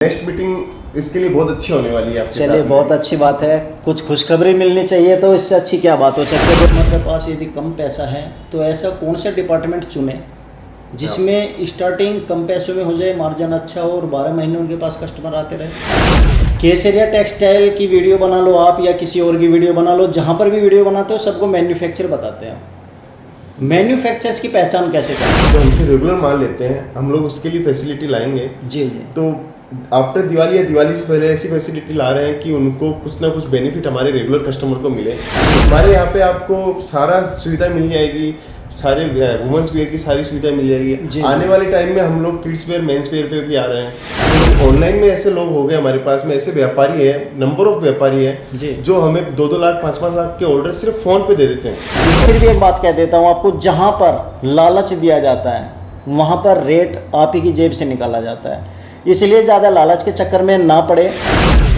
Next meeting इसके लिए बहुत अच्छी होने वाली है आपके चलिए, साथ बहुत अच्छी बात है। कुछ खुशखबरी मिलनी चाहिए तो इससे अच्छी क्या बात हो सकती है। हमारे पास यदि कम पैसा है तो ऐसा कौन सा डिपार्टमेंट चुने जिसमें स्टार्टिंग कम पैसों में हो जाए, मार्जिन अच्छा हो और 12 महीने उनके पास कस्टमर आते रहे। केसरिया टेक्सटाइल की वीडियो बना लो आप या किसी और की वीडियो बना लो, जहाँ पर भी वीडियो बनाते हो सबको मैन्युफैक्चर बताते हैं। मैन्युफैक्चरर्स की पहचान कैसे करें? तो हमसे रेगुलर माल लेते हैं हम लोग, उसके लिए फैसिलिटी लाएंगे। जी जी। तो आफ्टर दिवाली या दिवाली से पहले ऐसी फैसिलिटी ला रहे हैं कि उनको कुछ ना कुछ बेनिफिट हमारे रेगुलर कस्टमर को मिले। हमारे यहाँ पे आपको सारा सुविधा मिल जाएगी, सारे वुमेंस वेयर की सारी सुविधा मिल जाएगी। आने वाले टाइम में हम लोग किड्स वेयर, मेंस वेयर पे भी आ रहे हैं। ऑनलाइन में ऐसे लोग हो गए हमारे पास में, ऐसे व्यापारी है, नंबर ऑफ व्यापारी है जो हमें 2-2 लाख 5-5 लाख के ऑर्डर सिर्फ फोन पे दे देते हैं। फिर भी एक बात कह देता हूँ आपको, जहाँ पर लालच दिया जाता है वहाँ पर रेट आप ही की जेब से निकाला जाता है, इसलिए ज़्यादा लालच के चक्कर में ना पड़े।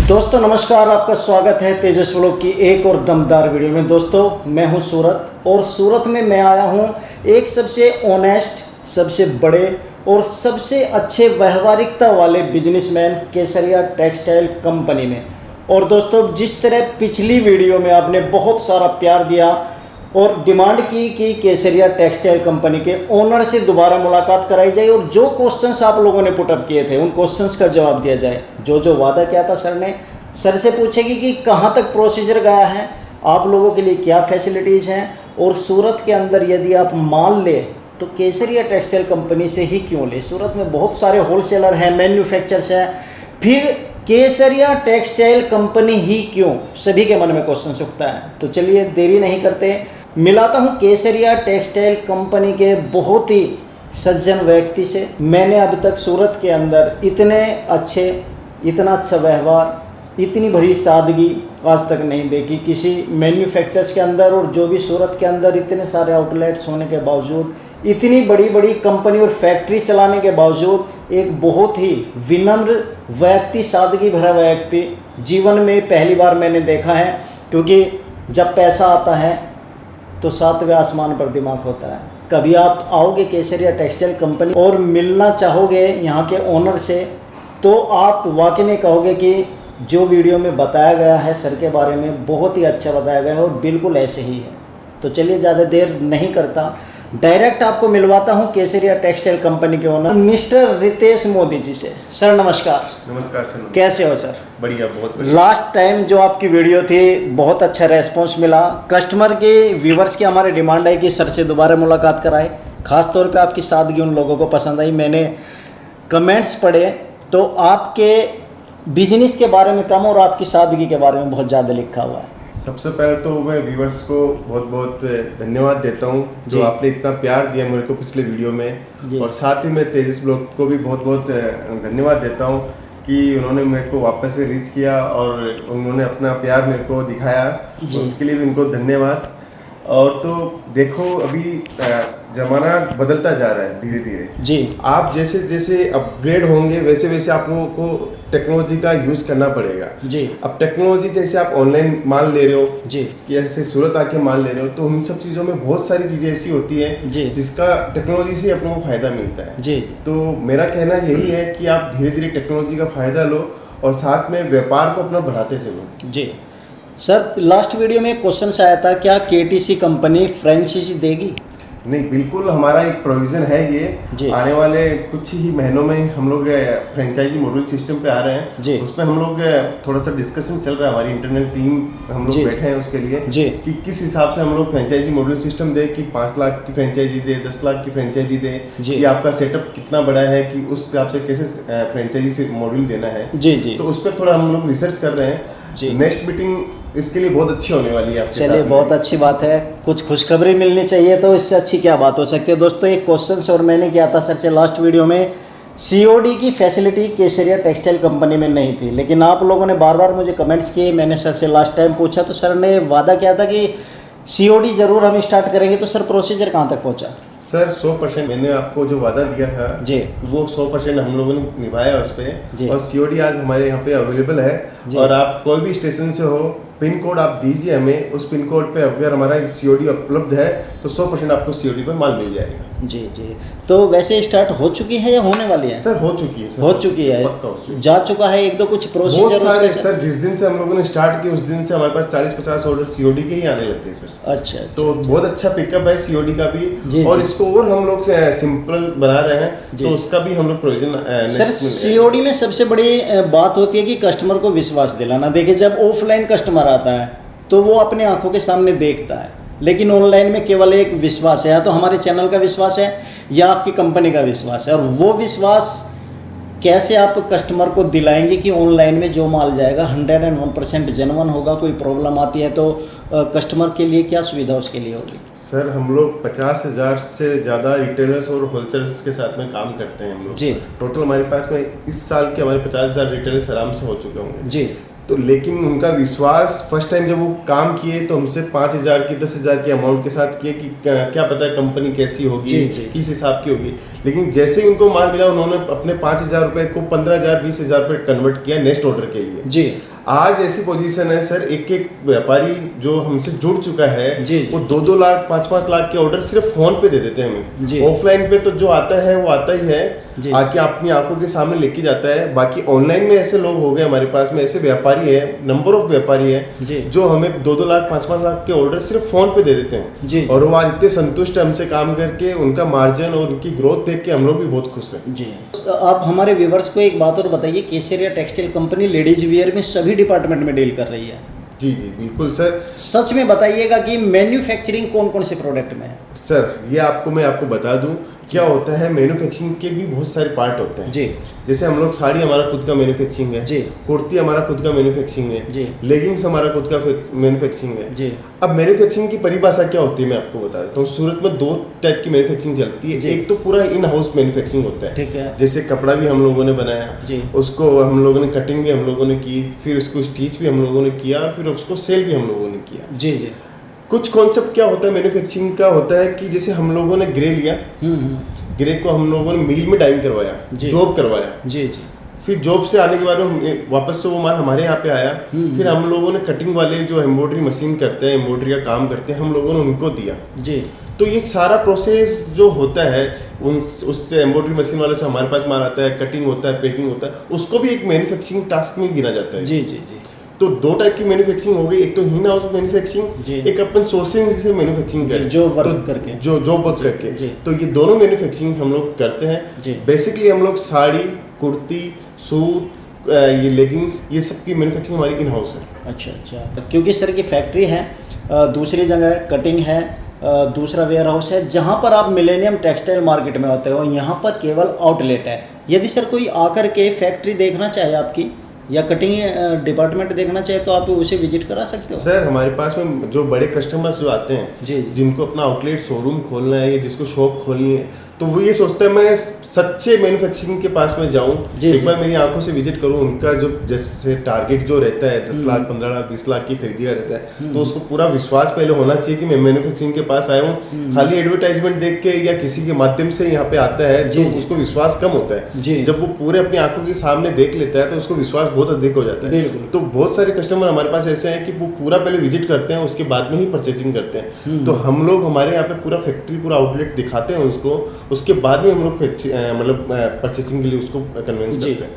दोस्तों नमस्कार, आपका स्वागत है तेजस व्लॉग की एक और दमदार वीडियो में। दोस्तों मैं हूं सूरत और सूरत में मैं आया हूं एक सबसे ऑनेस्ट, सबसे बड़े और सबसे अच्छे व्यवहारिकता वाले बिजनेसमैन केसरिया टेक्सटाइल कंपनी में। और दोस्तों जिस तरह पिछली वीडियो में आपने बहुत सारा प्यार दिया और डिमांड की कि केसरिया टेक्सटाइल कंपनी के ओनर से दोबारा मुलाकात कराई जाए और जो क्वेश्चंस आप लोगों ने पुटअप किए थे उन क्वेश्चंस का जवाब दिया जाए। जो वादा किया था सर ने, सर से पूछेगी कि कहाँ तक प्रोसीजर गया है, आप लोगों के लिए क्या फैसिलिटीज़ हैं, और सूरत के अंदर यदि आप माल ले तो केसरिया टेक्सटाइल कंपनी से ही क्यों ले। सूरत में बहुत सारे होलसेलर हैं, मैन्युफैक्चरर्स हैं, फिर केसरिया टेक्सटाइल कंपनी ही क्यों, सभी के मन में क्वेश्चन उठता है। तो चलिए देरी नहीं करते, मिलाता हूँ केसरिया टेक्सटाइल कंपनी के बहुत ही सज्जन व्यक्ति से। मैंने अभी तक सूरत के अंदर इतना अच्छा व्यवहार, इतनी बड़ी सादगी आज तक नहीं देखी किसी मैन्युफैक्चरर्स के अंदर। और जो भी सूरत के अंदर इतने सारे आउटलेट्स होने के बावजूद, इतनी बड़ी बड़ी कंपनी और फैक्ट्री चलाने के बावजूद, एक बहुत ही विनम्र व्यक्ति, सादगी भरा व्यक्ति जीवन में पहली बार मैंने देखा है। क्योंकि जब पैसा आता है तो 7वें आसमान पर दिमाग होता है। कभी आप आओगे केसरिया टेक्सटाइल कंपनी और मिलना चाहोगे यहाँ के ओनर से, तो आप वाकई में कहोगे कि जो वीडियो में बताया गया है सर के बारे में बहुत ही अच्छा बताया गया है और बिल्कुल ऐसे ही है। तो चलिए ज़्यादा देर नहीं करता, डायरेक्ट आपको मिलवाता हूं केसरिया टेक्सटाइल कंपनी के ओनर मिस्टर रितेश मोदी जी से। सर नमस्कार। नमस्कार सर। कैसे हो सर? बढ़िया, बहुत बढ़िया। लास्ट टाइम जो आपकी वीडियो थी बहुत अच्छा रेस्पॉन्स मिला, कस्टमर के, व्यूवर्स की हमारी डिमांड है कि सर से दोबारा मुलाकात कराए। ख़ास तौर पे आपकी सादगी उन लोगों को पसंद आई। मैंने कमेंट्स पढ़े तो आपके बिजनेस के बारे में कम और आपकी सादगी के बारे में बहुत ज़्यादा लिखा हुआ है। सबसे पहले तो मैं व्यूवर्स को बहुत बहुत धन्यवाद देता हूँ जो आपने इतना प्यार दिया मेरे को पिछले वीडियो में, और साथ ही मैं तेजस ब्लॉग को भी बहुत बहुत धन्यवाद देता हूँ कि उन्होंने मेरे को वापस से रीच किया और उन्होंने अपना प्यार मेरे को दिखाया, तो उसके लिए भी उनको धन्यवाद। और तो देखो अभी ज़माना बदलता जा रहा है धीरे धीरे जी। आप जैसे जैसे अपग्रेड होंगे वैसे वैसे आप लोगों को टेक्नोलॉजी का यूज़ करना पड़ेगा जी। अब टेक्नोलॉजी जैसे आप ऑनलाइन माल ले रहे हो जी, जैसे सूरत आके माल ले रहे हो, तो उन सब चीज़ों में बहुत सारी चीज़ें ऐसी होती हैं जिसका टेक्नोलॉजी से अपनों को फ़ायदा मिलता है जी। तो मेरा कहना यही है कि आप धीरे धीरे टेक्नोलॉजी का फ़ायदा लो और साथ में व्यापार को अपना बढ़ाते चलो जी। सर लास्ट वीडियो में क्वेश्चन आया था, क्या केटीसी कंपनी फ्रेंचाइजी देगी? नहीं, बिल्कुल हमारा एक प्रोविज़न है ये। आने वाले कुछ ही महीनों में हम लोग फ्रेंचाइजी मॉडल सिस्टम पे आ रहे हैं। उसमें हम लोग थोड़ा सा डिस्कशन चल रहा है, हमारी इंटरनल टीम हम लोग बैठे हैं उसके लिए कि किस हिसाब से हम लोग फ्रेंचाइजी मॉडल सिस्टम दे, कि 5 लाख की फ्रेंचाइजी दे, 10 लाख की फ्रेंचाइजी दे, कि आपका सेटअप कितना बड़ा है, कि उस हिसाब से कैसे फ्रेंचाइजी से मॉडल देना है जी। तो उस पर थोड़ा हम लोग रिसर्च कर रहे हैं। नेक्स्ट मीटिंग इसके लिए बहुत अच्छी होने वाली है आपके साथ। चलिए, बहुत अच्छी बात है। कुछ खुशखबरी मिलनी चाहिए तो इससे अच्छी क्या बात हो सकती है। दोस्तों एक क्वेश्चन और मैंने किया था सर से लास्ट वीडियो में, COD की फैसिलिटी केसरिया टेक्सटाइल कंपनी में नहीं थी, लेकिन आप लोगों ने बार बार मुझे कमेंट्स किए। मैंने सर से लास्ट टाइम पूछा तो सर ने वादा किया था कि COD जरूर हम स्टार्ट करेंगे। तो सर प्रोसीजर कहाँ तक पहुँचा? सर 100% मैंने आपको जो वादा दिया था जी, वो 100% हम लोगों ने निभाया उस पर, और COD आज हमारे यहाँ पे अवेलेबल है। और आप कोई भी स्टेशन से हो, पिन कोड आप दीजिए हमें, उस पिन कोड पे अगर हमारा COD उपलब्ध है तो 100% आपको COD पर माल मिल जाएगा। जी जी। तो वैसे स्टार्ट हो चुकी है या होने वाली है? सर हो चुकी है सर, हो चुकी है, पक्का हो चुकी है। जा चुका है एक दो कुछ प्रोसीजर बहुत सारे सर, जिस दिन से हम लोगों ने स्टार्ट किया उस दिन से हमारे पास 40-50 ऑर्डर COD के ही आने लगते हैं सर। अच्छा, तो बहुत अच्छा पिकअप है COD का भी। जी, और जी। इसको और हम लोग सिंपल बना रहे हैं, तो उसका भी हम लोग प्रोविजन सर COD में सबसे बड़ी बात होती है कि कस्टमर को विश्वास दिलाना। देखिए, जब ऑफलाइन कस्टमर आता है तो वो अपने आंखों के सामने देखता है, लेकिन ऑनलाइन में केवल एक विश्वास है, या तो हमारे चैनल का विश्वास है या आपकी कंपनी का विश्वास है। और वो विश्वास कैसे आप कस्टमर को दिलाएंगे कि ऑनलाइन में जो माल जाएगा 101% जेन्युइन होगा? कोई प्रॉब्लम आती है तो कस्टमर के लिए क्या सुविधा उसके लिए होगी? सर हम लोग 50,000 से ज़्यादा रिटेलर्स और होलसेलर्स के साथ में काम करते हैं हम लोग जी। टोटल हमारे पास में इस साल के हमारे 50,000 रिटेलर्स आराम से हो चुके होंगे जी। तो लेकिन उनका विश्वास फर्स्ट टाइम जब वो काम किए तो हमसे 5,000 की 10,000 की अमाउंट के साथ किए कि क्या पता है कंपनी कैसी होगी, किस हिसाब की होगी। लेकिन जैसे ही उनको माल मिला उन्होंने अपने 5,000 रुपये को 15,000 20,000 रुपये कन्वर्ट किया नेक्स्ट ऑर्डर के लिए। जी। आज ऐसी पोजीशन है सर, एक एक व्यापारी जो हमसे जुड़ चुका है जी। वो 2-2 लाख 5-5 लाख के ऑर्डर सिर्फ फोन पे दे देते हैं हमें। ऑफलाइन पे तो जो आता है वो आता ही है, आके अपनी आंखों के सामने लेके जाता है। बाकी ऑनलाइन में ऐसे लोग हो गए हमारे पास में, ऐसे व्यापारी है, नंबर ऑफ व्यापारी है जो हमें 2-2 लाख 5-5 लाख के ऑर्डर सिर्फ फोन पे दे देते हैं। और वो आज इतने संतुष्ट है हमसे काम करके, उनका मार्जिन और उनकी ग्रोथ देख के हम लोग भी बहुत खुश हैं। जी। आप हमारे व्यूवर्स को एक बात और बताइए, केसरिया टेक्सटाइल कंपनी लेडीज वियर में सभी डिपार्टमेंट में डील कर रही है? जी जी बिल्कुल सर। सच में बताइएगा कि मैन्युफैक्चरिंग कौन कौन से प्रोडक्ट में है? सर ये मैं आपको बता दूं क्या होता है, मैन्युफैक्चरिंग के भी बहुत सारे पार्ट होते हैं। जी। जैसे हम लोग साड़ी हमारा खुद का मैन्युफैक्चरिंग है, जी। कुर्ती हमारा खुद का मैन्युफैक्चरिंग है, जी। लेगिंग्स हमारा खुद का मैन्युफैक्चरिंग है। जी। अब मैन्युफैक्चरिंग की परिभाषा क्या होती है मैं आपको बता देता हूँ। सूरत में 2 टाइप की मैन्युफैक्चरिंग चलती है। एक तो पूरा इन हाउस मैन्युफैक्चरिंग होता है, ठीक है। जैसे कपड़ा भी हम लोगों ने बनाया, जी। उसको हम लोगों ने कटिंग भी हम लोगों ने की, फिर उसको स्टिच भी हम लोगों ने किया, फिर उसको सेल भी हम लोगों ने किया। जी जी। कुछ कॉन्सेप्ट क्या होता है मैन्युफैक्चरिंग का होता है कि जैसे हम लोगों ने ग्रे लिया, ग्रे को हम लोगों ने मिल में डाइंग करवाया, जॉब करवाया। जी जी। फिर जॉब से आने के बाद वापस से वो माल हमारे यहाँ पे आया, फिर हम लोगों ने कटिंग वाले जो एम्ब्रॉयडरी मशीन करते हैं, एम्ब्रॉयडरी का काम करते हैं, हम लोगों ने उनको दिया। जी। तो ये सारा प्रोसेस जो होता है उससे एम्ब्रॉयडरी मशीन वाले से हमारे पास माल आता है, कटिंग होता है, पैकिंग होता है, उसको भी एक मैन्युफैक्चरिंग टास्क में गिना जाता है। जी जी जी। तो 2 टाइप की मैन्युफैक्चरिंग हो गई, एक तो इन हाउस मैन्युफैक्चरिंग, एक अपन सोर्सिंग से मैन्युफैक्चरिंग करते हैं, जो वर्क करके, जो वर्क करके। तो ये दोनों मैन्युफैक्चरिंग हम लोग करते हैं। बेसिकली हम लोग साड़ी, कुर्ती, सूट, ये लेगिंग्स, ये सब की मैन्युफैक्चरिंग हमारी इन हाउस है। अच्छा अच्छा। क्योंकि सर की फैक्ट्री है, दूसरी जगह कटिंग है, दूसरा वेयर हाउस है, जहाँ पर आप मिलेनियम टेक्सटाइल मार्केट में होते हो, यहाँ पर केवल आउटलेट है। यदि सर कोई आकर के फैक्ट्री देखना चाहे आपकी या कटिंग डिपार्टमेंट देखना चाहे तो आप उसे विजिट करा सकते हो? सर हमारे पास में जो बड़े कस्टमर्स जो आते हैं, जी, जिनको अपना आउटलेट शोरूम खोलना है या जिसको शॉप खोलनी है, तो वो ये सोचते हैं मैं सच्चे मैन्युफैक्चरिंग के पास में जाऊं, एक बार मेरी आंखों से विजिट करूं। उनका जो जैसे टारगेट जो रहता है 10 लाख 15 लाख 20 लाख की खरीदी का रहता है, तो उसको पूरा विश्वास पहले होना चाहिए कि मैं मैन्युफैक्चरिंग के पास आया हूँ। खाली एडवर्टाइजमेंट देख के या किसी के माध्यम से यहाँ पे आता है तो उसको विश्वास कम होता है। जब वो पूरे अपनी आंखों के सामने देख लेता है तो उसको विश्वास बहुत अधिक हो जाता है। तो बहुत सारे कस्टमर हमारे पास ऐसे हैं कि वो पूरा पहले विजिट करते हैं, उसके बाद में ही परचेसिंग करते हैं। तो हम लोग हमारे यहाँ पे पूरा फैक्ट्री पूरा आउटलेट दिखाते हैं उसको, उसके बाद में हम लोग मतलब परचेसिंग के लिए उसको कन्विंस करते हैं।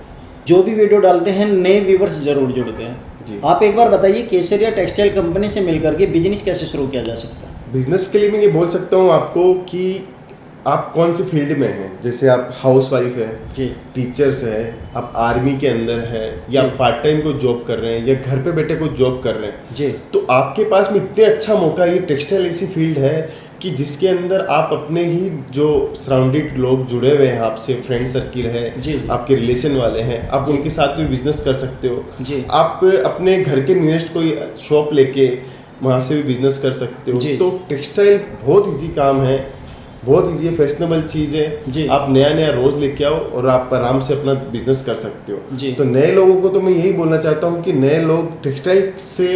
जो भी वीडियो डालते हैं नए व्यूवर्स जरूर जुड़ते हैं। आप एक बार बताइए, केसरिया टेक्सटाइल कंपनी से मिलकर के बिजनेस कैसे शुरू किया जा सकता है? बिजनेस के लिए मैं ये बोल सकता हूँ आपको कि आप कौन सी फील्ड में हैं। जैसे आप हाउस वाइफ है, टीचर्स है, आप आर्मी के अंदर है, या आप पार्ट टाइम को जॉब कर रहे हैं, या घर पे बैठे कोई जॉब कर रहे हैं, तो आपके पास में इतने अच्छा मौका, ये टेक्सटाइल ऐसी फील्ड है कि जिसके अंदर आप अपने ही जो सराउंडेड लोग जुड़े हुए हैं आपसे, फ्रेंड सर्किल है, आपके रिलेशन वाले हैं, आप उनके साथ भी बिजनेस कर सकते हो। आप अपने घर के नियरेस्ट कोई शॉप लेके वहाँ से भी बिजनेस कर सकते हो। तो टेक्सटाइल बहुत इजी काम है, बहुत इजी है, फैशनेबल चीज़ है। आप नया नया रोज लेके आओ और आप आराम से अपना बिजनेस कर सकते हो। तो नए लोगों को तो मैं यही बोलना चाहता हूँ कि नए लोग टेक्सटाइल से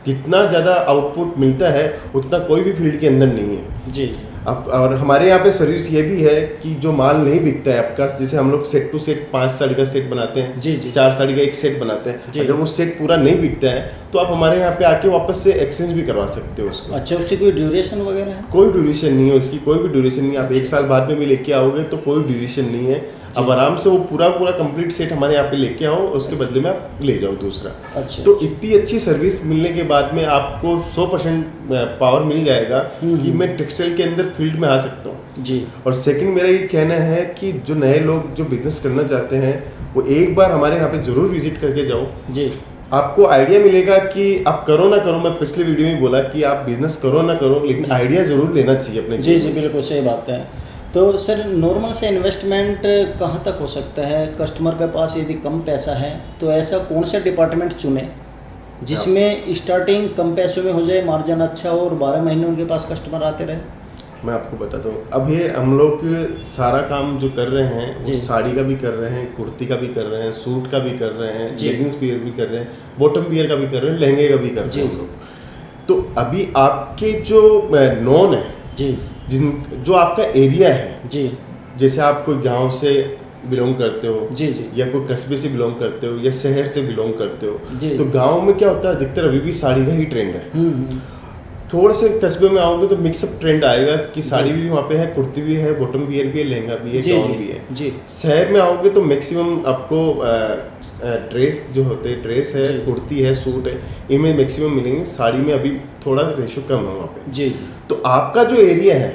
जितना ज़्यादा आउटपुट मिलता है उतना कोई भी फील्ड के अंदर नहीं है। अब और हमारे यहाँ पे सर्विस ये भी है कि जो माल नहीं बिकता है आपका, जैसे हम लोग सेट टू सेट 5 साड़ी का सेट बनाते हैं, जी जी, 4 साड़ी का एक सेट बनाते हैं, अगर वो सेट पूरा नहीं बिकता है तो आप हमारे यहाँ पे आके वापस से एक्सचेंज भी करवा सकते हो उसको। अच्छा, उसकी कोई ड्यूरेशन वगैरह है? कोई ड्यूरेशन नहीं है उसकी, कोई भी ड्यूरेशन नहीं है। आप 1 साल बाद में भी लेके आओगे तो कोई ड्यूरेशन नहीं है। अब आराम से वो पूरा कंप्लीट सेट हमारे यहाँ पे लेके आओ, उसके बदले में आप ले जाओ दूसरा। अच्छा, तो इतनी अच्छी सर्विस मिलने के बाद में आपको 100% पावर मिल जाएगा कि मैं टेक्सटाइल के अंदर फील्ड में आ सकता हूँ जी। और सेकंड मेरा ये कहना है कि जो नए लोग जो बिजनेस करना चाहते हैं वो एक बार हमारे यहाँ पे जरूर विजिट करके जाओ जी। आपको आइडिया मिलेगा कि आप करो ना करो, मैं पिछले वीडियो में बोला कि आप बिजनेस करो ना करो, लेकिन आइडिया जरूर लेना चाहिए अपने। जी जी, बिल्कुल सही बात है। तो सर, नॉर्मल से इन्वेस्टमेंट कहाँ तक हो सकता है? कस्टमर के पास यदि कम पैसा है तो ऐसा कौन सा डिपार्टमेंट चुने जिसमें स्टार्टिंग कम पैसों में हो जाए, मार्जिन अच्छा हो और 12 महीने उनके पास कस्टमर आते रहे? मैं आपको बताता हूँ, अब ये हम लोग सारा काम जो कर रहे हैं वो साड़ी का भी कर रहे हैं, कुर्ती का भी कर रहे हैं, सूट का भी कर रहे हैं, लेगिंग्स वियर भी कर रहे हैं, बॉटम वियर का भी कर रहे हैं, लहंगे का भी कर रहे हैं हम लोग। तो अभी आपके जो नॉन है जी, जो आपका एरिया है जी, जैसे आप कोई गांव से बिलोंग करते हो जी जी, या कोई कस्बे से बिलोंग करते हो या शहर से बिलोंग करते हो जी, तो गांव में क्या होता है, अधिकतर अभी भी साड़ी का ही ट्रेंड है। थोड़े से कस्बे में आओगे तो मिक्सअप ट्रेंड आएगा कि साड़ी भी वहाँ पे है, कुर्ती भी है, बॉटम वियर भी है, लहंगा भी है, गाउन भी है जी। शहर में आओगे तो मैक्सिमम आपको ड्रेस जो होते हैं, ड्रेस है, कुर्ती है, सूट है, इनमें मैक्सिमम मिलेंगे। साड़ी में अभी थोड़ा रेशो कम है वहाँ पे जी। तो आपका जो एरिया है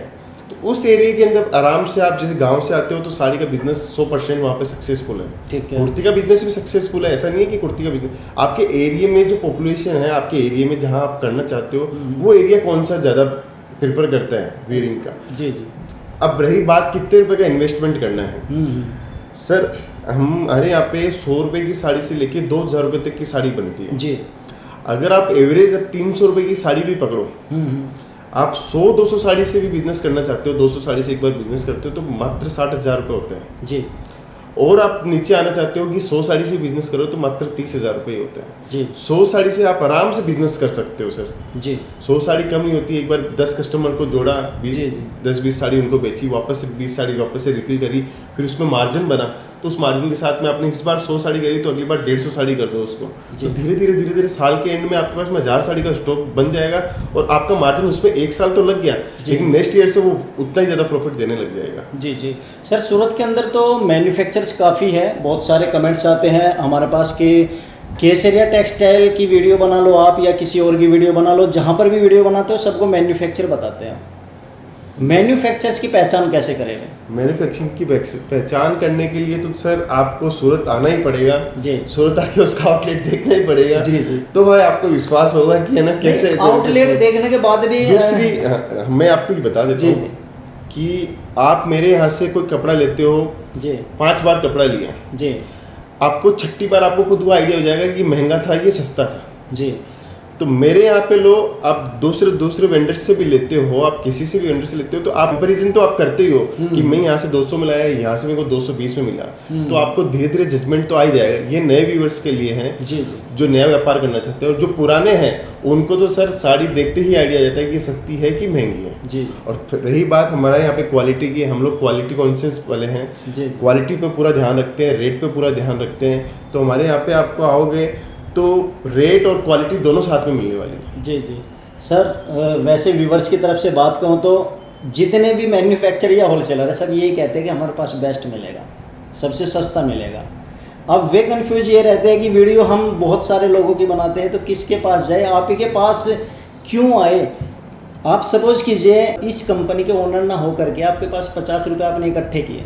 तो उस एरिया के अंदर आराम से आप जैसे गांव से आते हो तो साड़ी का बिजनेस 100% वहाँ पे सक्सेसफुल है। ठीक है। कुर्ती का बिजनेस भी सक्सेसफुल है, ऐसा नहीं है कि कुर्ती का बिजनेस, आपके एरिया में जो पॉपुलेशन है, आपके एरिया में जहाँ आप करना चाहते हो वो एरिया कौन सा ज़्यादा प्रेफर करता है वेयरिंग का। जी जी। अब रही बात कितने रुपए का इन्वेस्टमेंट करना है, सर हमारे यहाँ पे 100 रुपए की साड़ी से लेके 2000 रुपए तक की साड़ी बनती है जी। अगर आप एवरेज अब 300 रुपए की साड़ी भी पकड़ो, आप 100-200 साड़ी से भी बिजनेस करना चाहते हो, 200 साड़ी से एक बार बिजनेस करते हो तो मात्र 60,000 रुपये होते हैं जी। और आप नीचे आना चाहते हो कि 100 साड़ी से बिजनेस करो तो मात्र 30,000 रुपये होता है जी। 100 साड़ी से आप आराम से बिजनेस कर सकते हो सर जी। 100 साड़ी कम ही होती है, एक बार 10 कस्टमर को जोड़ा, 10-20 साड़ी उनको बेची, वापस से 20 साड़ी वापस से रिफिल करी, फिर उसमें मार्जिन बना, तो उस मार्जिन के साथ में आपने इस बार 100 साड़ी करी तो अगली बार 150 साड़ी कर दो उसको, तो धीरे धीरे साल के एंड में आपके पास में 1000 साड़ी का स्टॉक बन जाएगा और आपका मार्जिन उसमें 1 साल तो लग गया, लेकिन नेक्स्ट ईयर से वो उतना ही ज़्यादा प्रॉफिट देने लग जाएगा जी जी। सर, सूरत के अंदर तो मैन्युफैक्चरर्स काफ़ी है, बहुत सारे कमेंट्स आते हैं हमारे पास कि केसरिया टेक्सटाइल की वीडियो बना लो आप या किसी और की वीडियो बना लो, जहाँ पर भी वीडियो बनाते हो सबको मैन्युफैक्चर बताते हैं। मैन्युफैक्चरर्स की पहचान कैसे करेंगे? मैन्युफैक्चरिंग की पहचान करने के लिए तो सर आपको सूरत आना ही पड़ेगा जी। सूरत आके उसका आउटलेट देखना ही पड़ेगा जी जी। तो भाई आपको विश्वास होगा कि है ना कैसे आउटलेट देखने के बाद भी दूसरी मैं आपको ये बता देता हूँ कि आप मेरे यहाँ से कोई कपड़ा लेते हो जी, 5 बार कपड़ा लिया जी, आपको 6ठी बार आपको खुद को आइडिया हो जाएगा कि महंगा था ये सस्ता था जी। तो मेरे यहाँ पे लो, आप दूसरे वेंडर से भी लेते हो, आप किसी से भी वेंडर से लेते हो तो आप कंपैरिजन तो आप करते ही हो कि मैं यहाँ से 200 में लाया, यहाँ से मेरे को 220 में मिला, तो आपको धीरे धीरे जजमेंट तो आ ही जाएगा। ये नए व्यूअर्स के लिए हैं जी जी, जो नया व्यापार करना चाहते हैं, और जो पुराने हैं उनको तो सर साड़ी देखते ही आइडिया आ जाता है कि सस्ती है कि महंगी है जी। और रही बात हमारे यहाँ पे क्वालिटी की, हम लोग क्वालिटी कॉन्शियस वाले हैं जी, क्वालिटी पे पूरा ध्यान रखते हैं, रेट पे पूरा ध्यान रखते हैं। तो हमारे यहाँ पे आपको आओगे तो रेट और क्वालिटी दोनों साथ में मिलने वाली है जी जी। सर, वैसे व्यूवर्स की तरफ से बात कहूँ तो जितने भी मैन्युफैक्चर या होलसेलर है सब यही कहते हैं कि हमारे पास बेस्ट मिलेगा, सबसे सस्ता मिलेगा। अब वे कंफ्यूज ये रहते हैं कि वीडियो हम बहुत सारे लोगों की बनाते हैं तो किसके पास जाए, आप ही के पास क्यों आए। आप सपोज कीजिए इस कंपनी के ओनर ना हो करके आपके पास 50 रुपये आपने इकट्ठे किए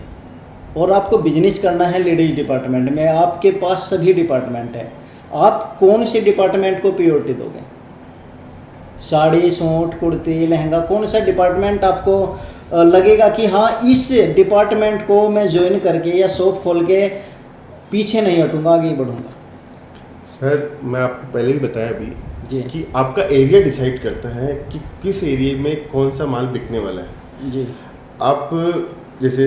और आपको बिजनेस करना है लेडीज डिपार्टमेंट में, आपके पास सभी डिपार्टमेंट है, आप कौन से डिपार्टमेंट को प्रायोरिटी दोगे? साड़ी, सूट, कुर्ती, लहंगा, कौन सा डिपार्टमेंट आपको लगेगा कि हाँ इस डिपार्टमेंट को मैं ज्वाइन करके या शॉप खोल के पीछे नहीं हटूंगा, आगे बढ़ूंगा? सर, मैं आपको पहले ही बताया अभी जी कि आपका एरिया डिसाइड करता है कि किस एरिया में कौन सा माल बिकने वाला है जी। आप जैसे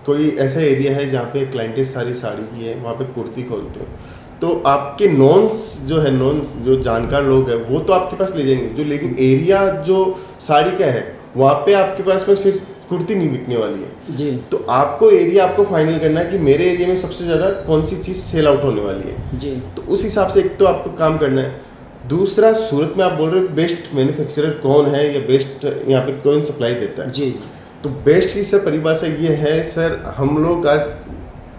कोई ऐसा एरिया है जहाँ पे क्लाइंटेज सारी साड़ी की है, वहाँ पे कुर्ती खोलते हो तो आपके नॉन्स जो जानकार लोग हैं वो तो आपके पास ले जाएंगे जो, लेकिन एरिया जो साड़ी का है वहाँ पे आपके पास में फिर कुर्ती नहीं बिकने वाली है जी। तो आपको एरिया आपको फाइनल करना है कि मेरे एरिया में सबसे ज़्यादा कौन सी चीज़ सेल आउट होने वाली है जी। तो उस हिसाब से एक तो आपको काम करना है। दूसरा, सूरत में आप बोल रहे हो बेस्ट मैन्युफैक्चरर कौन है या बेस्ट यहाँ पे कौन सप्लाई देता है जी। तो बेस्ट की सर परिभाषा ये है सर, हम लोग आज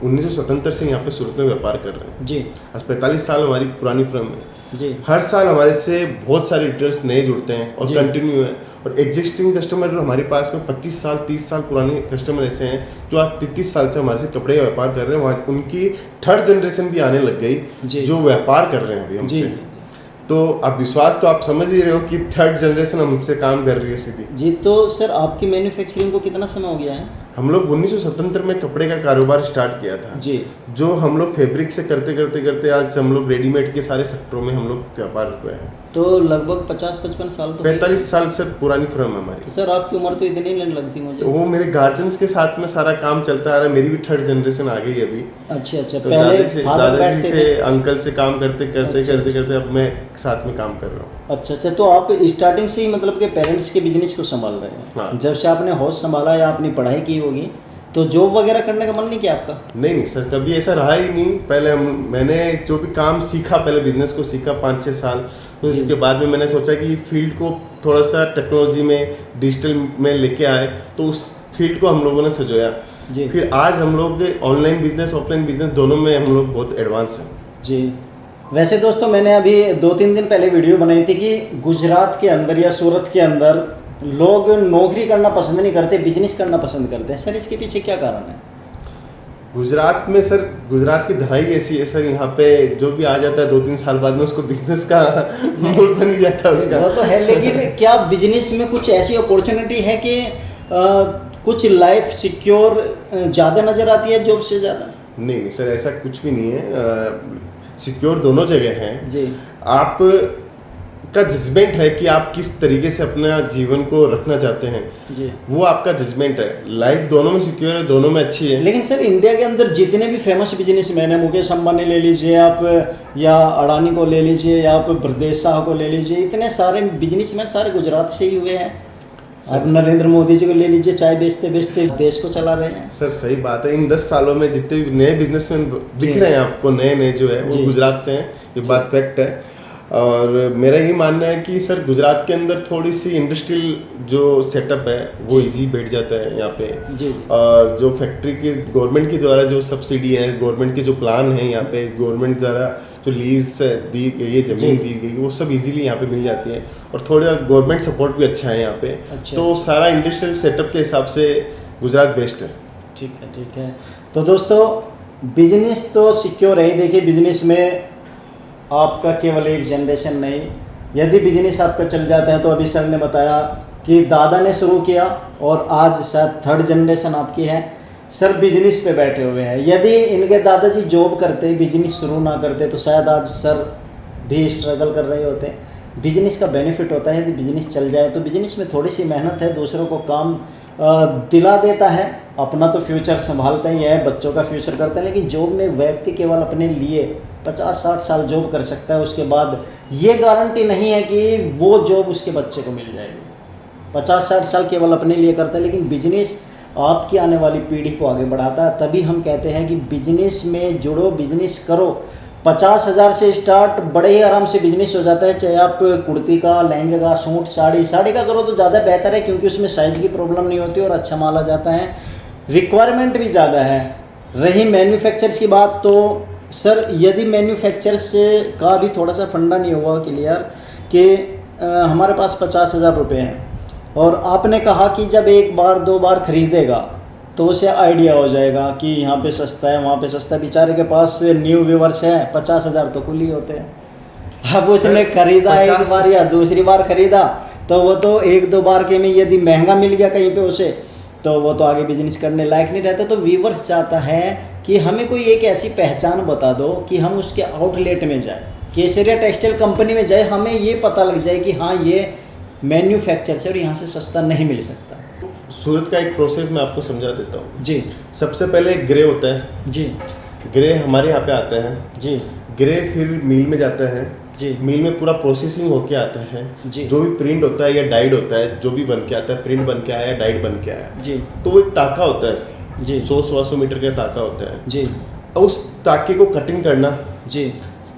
1977 से यहाँ पे सूरत में व्यापार कर रहे हैं जी। आज 45 साल हमारी पुरानी फर्म है जी। हर साल हमारे से बहुत सारे रिटेलर्स नए जुड़ते हैं और जी। कंटिन्यू है और एग्जिस्टिंग कस्टमर जो हमारे पास में 25 साल 30 साल पुराने कस्टमर ऐसे हैं जो आज 33 साल से हमारे से कपड़े का व्यापार कर रहे हैं। वहाँ उनकी थर्ड जनरेशन भी आने लग गई जो व्यापार कर रहे हैं अभी हमसे। तो अब विश्वास तो आप समझ ही रहे हो कि थर्ड जनरेशन हमसे काम कर रही है सीधी जी। तो सर आपकी मैन्युफैक्चरिंग को कितना समय हो गया है? हम लोग 1977 में कपड़े का कारोबार स्टार्ट किया था जी। जो हम लोग फैब्रिक से करते करते करते आज हम लोग रेडीमेड के सारे सेक्टरों में हम लोग व्यापार हुए हैं। तो लगभग 50-55 साल तो 45 साल से पुरानी फर्म है हमारी। तो सर आपकी उम्र तो इतनी नहीं लगती मुझे। तो वो मेरे गार्जियंस के साथ में सारा काम चलता आ रहा है। मेरी भी थर्ड जनरेशन आ गई अभी। अच्छा अच्छा। तो पहले दादाजी से अंकल से काम करते करते करते करते अब मैं साथ में काम कर रहा हूँ। अच्छा अच्छा। तो आप स्टार्टिंग से ही मतलब के पेरेंट्स के बिजनेस को संभाल रहे हैं? हाँ। जब से आपने होश संभाला या अपनी पढ़ाई की होगी तो जॉब वगैरह करने का मन नहीं किया आपका? नहीं सर, कभी ऐसा रहा ही नहीं। पहले मैंने जो भी काम सीखा, पहले बिजनेस को सीखा 5-6 साल, तो इसके बाद में मैंने सोचा कि फील्ड को थोड़ा सा टेक्नोलॉजी में डिजिटल में लेके आए, तो उस फील्ड को हम लोगों ने सजोया। फिर आज हम लोग ऑनलाइन बिजनेस ऑफलाइन बिजनेस दोनों में हम लोग बहुत एडवांस हैं जी। वैसे दोस्तों मैंने अभी 2-3 दिन पहले वीडियो बनाई थी कि गुजरात के अंदर या सूरत के अंदर लोग नौकरी करना पसंद नहीं करते, बिजनेस करना पसंद करते हैं। सर इसके पीछे क्या कारण है? गुजरात में सर, गुजरात की धराई ऐसी है सर, यहाँ पे जो भी आ जाता है 2-3 साल बाद में उसको बिजनेस का मूड बन जाता है उसका। वो तो है, लेकिन क्या बिजनेस में कुछ ऐसी अपॉर्चुनिटी है कि कुछ लाइफ सिक्योर ज़्यादा नज़र आती है जॉब से ज़्यादा? नहीं सर, ऐसा कुछ भी नहीं है। सिक्योर दोनों जगह हैं जी। आप का जजमेंट है कि आप किस तरीके से अपना जीवन को रखना चाहते हैं जी, वो आपका जजमेंट है। लाइफ दोनों में सिक्योर है, दोनों में अच्छी है। लेकिन सर इंडिया के अंदर जितने भी फेमस बिजनेसमैन हैं, मुकेश अंबानी ले लीजिए आप, या अडानी को ले लीजिए, या आप ब्रदेश शाह को ले लीजिए, इतने सारे बिजनेसमैन सारे गुजरात से ही हुए हैं। आप नरेंद्र मोदी जी को ले लीजिए, चाय बेचते बेचते देश को चला रहे हैं। सर सही बात है, इन 10 सालों में जितने भी नए बिजनेसमैन दिख रहे हैं आपको, नए जो है वो गुजरात से हैं, ये बात फैक्ट है। और मेरा यही मानना है कि सर गुजरात के अंदर थोड़ी सी इंडस्ट्रियल जो सेटअप है वो इजी बैठ जाता है यहाँ पे जी। और जो फैक्ट्री की गवर्नमेंट के द्वारा जो सब्सिडी है, गवर्नमेंट के जो प्लान है यहाँ पे, गवर्नमेंट द्वारा जो लीज दी गई है, जमीन दी गई, वो सब इजीली यहाँ पे मिल जाती है और थोड़ा गवर्नमेंट सपोर्ट भी अच्छा है यहाँ पे। अच्छा। तो सारा इंडस्ट्रियल सेटअप के हिसाब से गुजरात बेस्ट है। ठीक है। तो दोस्तों बिजनेस तो सिक्योर है। देखिए बिजनेस में आपका केवल एक जनरेशन नहीं, यदि बिजनेस आपका चल जाता है तो अभी सर ने बताया कि दादा ने शुरू किया और आज शायद थर्ड जनरेशन आपकी है। सर बिजनेस पे बैठे हुए हैं। यदि इनके दादाजी जॉब करते, बिजनेस शुरू ना करते तो शायद आज सर भी स्ट्रगल कर रहे होते। बिजनेस का बेनिफिट होता है, यदि बिजनेस चल जाए तो बिजनेस में थोड़ी सी मेहनत है, दूसरों को काम दिला देता है, अपना तो फ्यूचर संभालते ही है, बच्चों का फ्यूचर करते हैं। लेकिन जॉब में व्यक्ति केवल अपने लिए 50-60 साल जॉब कर सकता है, उसके बाद ये गारंटी नहीं है कि वो जॉब उसके बच्चे को मिल जाएगी। 50-60 साल केवल अपने लिए करता है, लेकिन बिजनेस आपकी आने वाली पीढ़ी को आगे बढ़ाता है। तभी हम कहते हैं कि बिजनेस में जुड़ो, बिजनेस करो। 50,000 से स्टार्ट बड़े ही आराम से बिजनेस हो जाता है। चाहे आप कुर्ती का, लहंगे का, सूट, साड़ी का करो तो ज़्यादा बेहतर है, क्योंकि उसमें साइज़ की प्रॉब्लम नहीं होती और अच्छा माल आ जाता है, रिक्वायरमेंट भी ज़्यादा है। रही मैन्युफैक्चर्स की बात, तो सर यदि मैन्युफैक्चर्स का भी थोड़ा सा फंडा नहीं हुआ क्लियर कि हमारे पास 50,000 रुपये हैं और आपने कहा कि जब एक बार 2 बार खरीदेगा तो उसे आइडिया हो जाएगा कि यहाँ पे सस्ता है, वहाँ पे सस्ता है। बेचारे के पास न्यू व्यूवर्स है, 50,000 तो कुल ही होते हैं। अब उसने खरीदा एक बार या दूसरी बार खरीदा तो वो तो 1-2 बार के में यदि महंगा मिल गया कहीं पे उसे, तो वो तो आगे बिजनेस करने लायक नहीं रहता। तो व्यूवर्स चाहता है कि हमें कोई एक ऐसी पहचान बता दो कि हम उसके आउटलेट में जाए, केसरिया टेक्सटाइल कंपनी में जाए, हमें ये पता लग जाए कि हाँ ये मैन्युफैक्चर से और यहाँ से सस्ता नहीं मिल सकता। सूरत का एक प्रोसेस मैं आपको समझा देता हूँ जी। सबसे पहले ग्रे होता है जी, ग्रे हमारे यहाँ पे आता है जी, ग्रे फिर मिल में जाता है, जी। मिल में पूरा प्रोसेसिंग होके आता है जी। जो भी प्रिंट होता है या डाइड होता है, जो भी बन के आता है, प्रिंट बन के आया या डाइड बन के आया जी। तो वो एक ताका होता है जी। 100-125 मीटर का ताका होता है जी। अब उस ताके को कटिंग करना जी।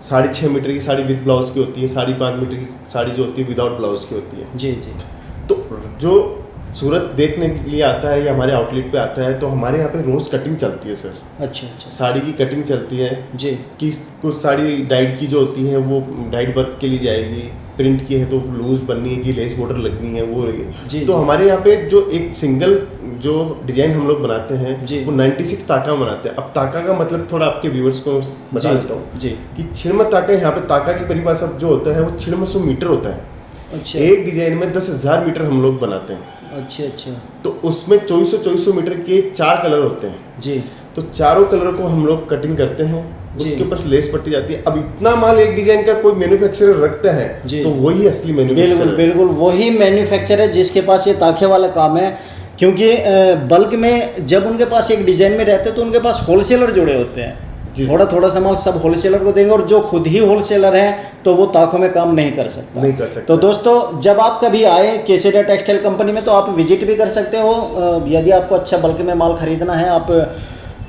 6.5 मीटर की साड़ी विद ब्लाउज की होती है, 5.5 मीटर की साड़ी जो होती है विदाउट ब्लाउज की होती है। जी। जी। तो जो सूरत देखने के लिए आता है या हमारे आउटलेट पे आता है तो हमारे यहाँ पे रोज कटिंग चलती है सर। अच्छा अच्छा। साड़ी की कटिंग चलती है जी। कि कुछ साड़ी डाइड की जो होती है वो डाइड वर्क के लिए जाएगी, प्रिंट की है तो लूज बननी है कि लेस बॉर्डर लगनी है वो रहेगी। तो हमारे यहाँ पे जो एक सिंगल जो डिजाइन हम लोग बनाते हैं वो 96 ताका में बनाते हैं। अब ताका का मतलब थोड़ा आपके व्यूअर्स को बता देता हूँ कि छिड़म ताका, यहाँ पे ताका की परिभाषा जो होता है वो 600 मीटर होता है। अच्छा। एक डिजाइन में 10,000 मीटर हम लोग बनाते हैं। अच्छा अच्छा। तो उसमें 2400 मीटर के 4 कलर होते हैं जी। तो चारों कलर को हम लोग कटिंग करते हैं, उसके ऊपर लेस पट्टी जाती है। अब इतना माल एक डिजाइन का कोई मैन्युफैक्चरर रखता है तो वही असली मैन्युफैक्चरर। बिल्कुल बिल्कुल वही मैन्युफैक्चरर है जिसके पास ये ताखे वाला काम है, क्योंकि बल्क में जब उनके पास एक डिजाइन में रहते हैं तो उनके पास होलसेलर जुड़े होते हैं, थोड़ा थोड़ा सा माल सब होलसेलर को देंगे और जो खुद ही होलसेलर है तो वो ताकों में काम नहीं कर सकता। तो दोस्तों जब आप कभी आए केसरिया टेक्सटाइल कंपनी में तो आप विजिट भी कर सकते हो। यदि आपको अच्छा बल्क में माल खरीदना है आप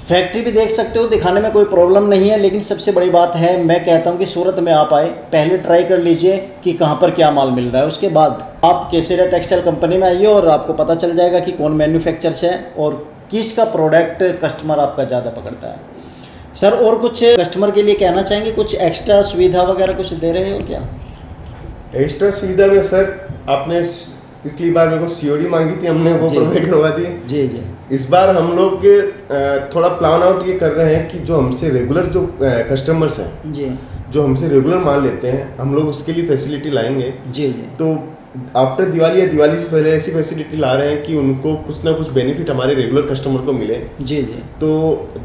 फैक्ट्री भी देख सकते हो, दिखाने में कोई प्रॉब्लम नहीं है। लेकिन सबसे बड़ी बात है, मैं कहता हूँ कि सूरत में आप आए पहले ट्राई कर लीजिए कि कहाँ पर क्या माल मिल रहा है, उसके बाद आप केसरिया टेक्सटाइल कंपनी में आइए और आपको पता चल जाएगा कि कौन मैन्युफैक्चरर्स है और किसका प्रोडक्ट कस्टमर आपका ज़्यादा पकड़ता है। सर और कुछ कस्टमर के लिए कहना चाहेंगे, कुछ एक्स्ट्रा सुविधा वगैरह कुछ दे रहे हो क्या? एक्स्ट्रा सुविधा में सर आपने पिछली बार मेरे को सीओडी मांगी थी, हमने वो प्रोवाइड करवा दी। जी जी। इस बार हम लोग थोड़ा प्लान आउट ये कर रहे हैं कि जो हमसे रेगुलर जो कस्टमर्स हैं जी, जो हमसे रेगुलर माल लेते हैं हम लोग उसके लिए फैसिलिटी लाएंगे। जी जी। तो आफ्टर दिवाली या दिवाली से पहले ऐसी फैसिलिटी ला रहे हैं कि उनको कुछ ना कुछ बेनिफिट हमारे रेगुलर कस्टमर को मिले। जी जी। तो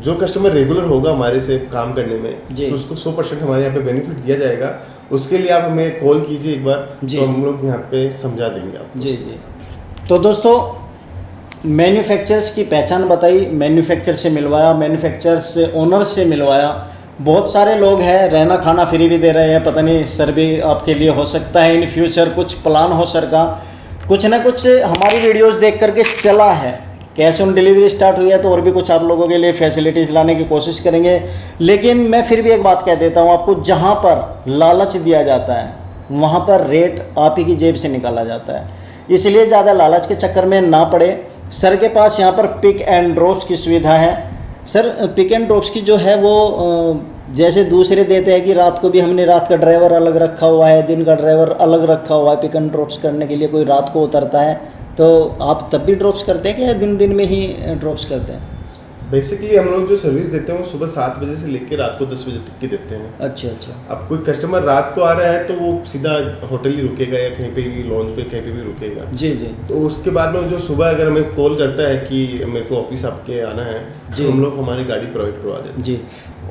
जो कस्टमर रेगुलर होगा हमारे से काम करने में जी, तो उसको 100% हमारे यहाँ पे बेनिफिट दिया जाएगा। उसके लिए आप हमें कॉल कीजिए एक बार, तो हम लोग यहाँ पे समझा देंगे आपको। जी जी। तो दोस्तों मैन्युफैक्चरर्स की पहचान बताई, मैन्युफैक्चर से मिलवाया, मैन्युफैक्चर से ओनर से मिलवाया। बहुत सारे लोग हैं, रहना खाना फ्री भी दे रहे हैं। पता नहीं सर भी आपके लिए हो सकता है इन फ्यूचर कुछ प्लान हो सर का, कुछ ना कुछ हमारी वीडियोस देख करके चला है। कैश ऑन डिलीवरी स्टार्ट हुई है तो और भी कुछ आप लोगों के लिए फैसिलिटीज़ लाने की कोशिश करेंगे। लेकिन मैं फिर भी एक बात कह देता हूँ आपको, जहाँ पर लालच दिया जाता है वहाँ पर रेट आप ही की जेब से निकाला जाता है। इसलिए ज़्यादा लालच के चक्कर में ना पड़े। सर के पास यहाँ पर पिक एंड ड्रॉप्स की सुविधा है। सर पिक एंड ड्रॉप्स की जो है वो जैसे दूसरे देते हैं कि रात को भी हमने रात का ड्राइवर अलग रखा हुआ है, दिन का ड्राइवर अलग रखा हुआ है पिक एंड ड्रॉप्स करने के लिए, कोई रात को उतरता है, तो आप तब भी ड्रॉप्स करते हैं कि दिन दिन में ही ड्रॉप्स करते हैं? बेसिकली हम लोग जो सर्विस देते हैं वो सुबह 7 बजे से लेकर रात को 10 बजे तक की देते हैं। अच्छा अच्छा। अब कोई कस्टमर रात को आ रहा है तो वो सीधा होटल ही रुकेगा या कहीं पे भी लॉन्च पे कहीं पे भी रुकेगा। जी जी। तो उसके बाद में जो सुबह अगर हमें कॉल करता है कि मेरे को ऑफिस आपके आना है तो हम लोग हमारी गाड़ी प्रोवाइड करवा देते हैं। जी।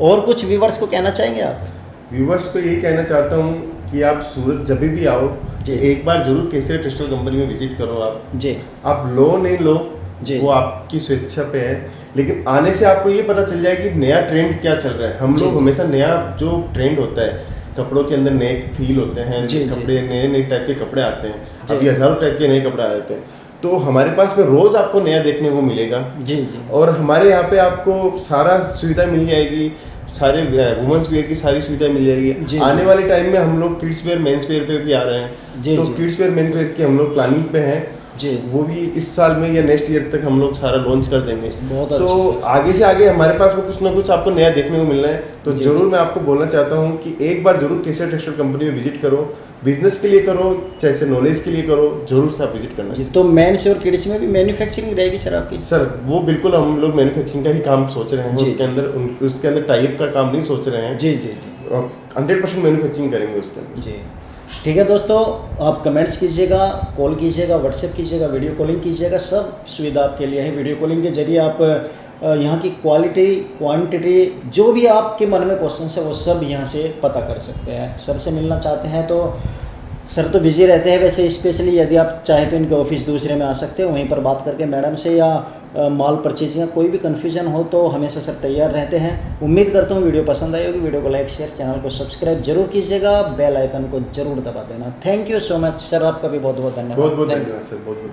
और कुछ व्यूवर्स को कहना चाहेंगे आप? व्यूवर्स को यही कहना चाहता हूँ कि आप सूरत जब भी आओ एक बार जरूर केसरिया टेक्सटाइल कंपनी में विजिट करो। आप जी, आप लो नहीं लो जी, वो आपकी स्वेच्छा पे है, लेकिन आने से आपको ये पता चल जाए कि नया ट्रेंड क्या चल रहा है। हम लोग हमेशा नया जो ट्रेंड होता है, कपड़ों के अंदर नए फील होते हैं, कपड़े नए नए टाइप के कपड़े आते हैं, अभी हजारों टाइप के नए कपड़े आते हैं, तो हमारे पास में रोज आपको नया देखने को मिलेगा। जी जी। और हमारे यहाँ पे आपको सारा सुविधा मिल जाएगी, सारे वुमेन्स वेयर की सारी सुविधा मिल जाएगी। आने वाले टाइम में हम लोग किड्स वेयर मेंस वेयर पे भी आ रहे हैं, तो किड्स वेयर मेंस वेयर की हम लोग प्लानिंग पे हैं जी, वो भी इस साल में या नेक्स्ट ईयर तक हम लोग सारा लॉन्च कर देंगे। तो आगे से आगे हमारे पास में कुछ ना कुछ आपको नया देखने को मिलना है। तो जरूर मैं आपको बोलना चाहता हूँ कि एक बार जरूर केसरिया टेक्सटाइल कंपनी में विजिट करो, बिजनेस के लिए करो चाहे नॉलेज के लिए करो, जरूर से आप विजिट करना। तो मेंस और किड्स में भी मैन्युफैक्चरिंग रहेगी सर आपकी? सर वो बिल्कुल हम लोग मैन्युफैक्चरिंग का ही काम सोच रहे हैं, उसके अंदर टाइप का काम नहीं सोच रहे हैं। जी जी जी, 100% मैन्युफैक्चरिंग करेंगे उसके अंदर जी। ठीक है दोस्तों, आप कमेंट्स कीजिएगा, कॉल कीजिएगा, व्हाट्सएप कीजिएगा, वीडियो कॉलिंग कीजिएगा, सब सुविधा आपके लिए है। वीडियो कॉलिंग के जरिए आप यहाँ की क्वालिटी क्वांटिटी जो भी आपके मन में क्वेश्चन है वो सब यहाँ से पता कर सकते हैं। सर से मिलना चाहते हैं तो सर तो बिजी रहते हैं वैसे, स्पेशली यदि आप चाहे तो इनके ऑफिस दूसरे में आ सकते हैं, वहीं पर बात करके मैडम से या माल परचेजिंग का कोई भी कन्फ्यूजन हो तो हमेशा सर तैयार रहते हैं। उम्मीद करता हूँ वीडियो पसंद आई होगी। वीडियो को लाइक शेयर, चैनल को सब्सक्राइब जरूर कीजिएगा, बेल आइकन को जरूर दबा देना। Thank you so much sir, आपका भी बहुत बहुत धन्यवाद। बहुत बहुत धन्यवाद सर, बहुत बहुत